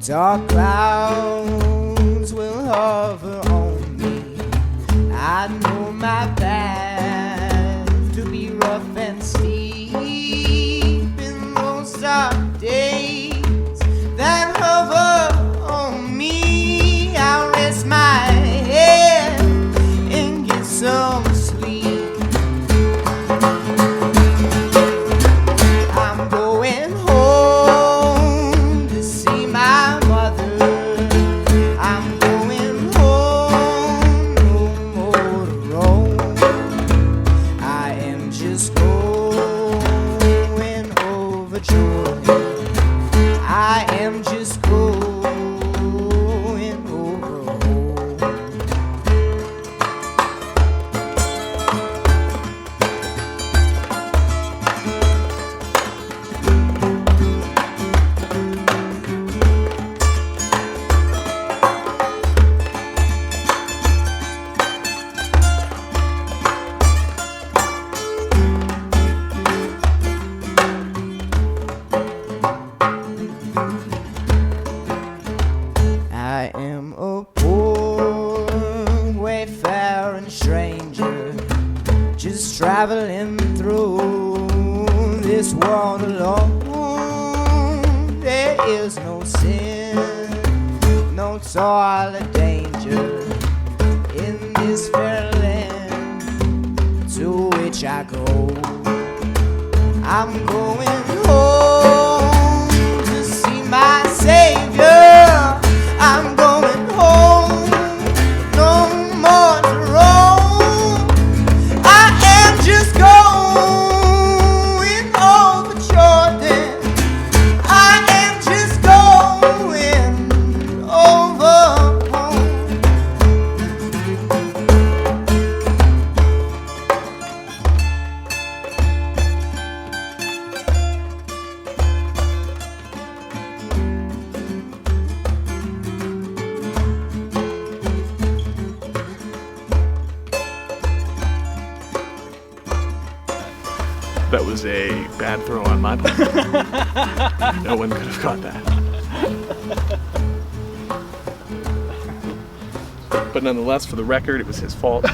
dark clouds will hover on me. I know my path to be rough and steep in those dark days that hover on me. I'll rest my head and get some sleep. I'm going home to see my mother. I'm going home, no more to roam. I am just going over Jordan. I am just going over home. I am a poor wayfaring stranger, just traveling through this world alone. There is no sin, no toil or danger in this fair land to which I go. I'm going home to see my Savior. I'm going home, no more to roam. I am just going over Jordan. I am just going over home. That was a bad throw on my part. No one could have caught that. But nonetheless, for the record, it was his fault.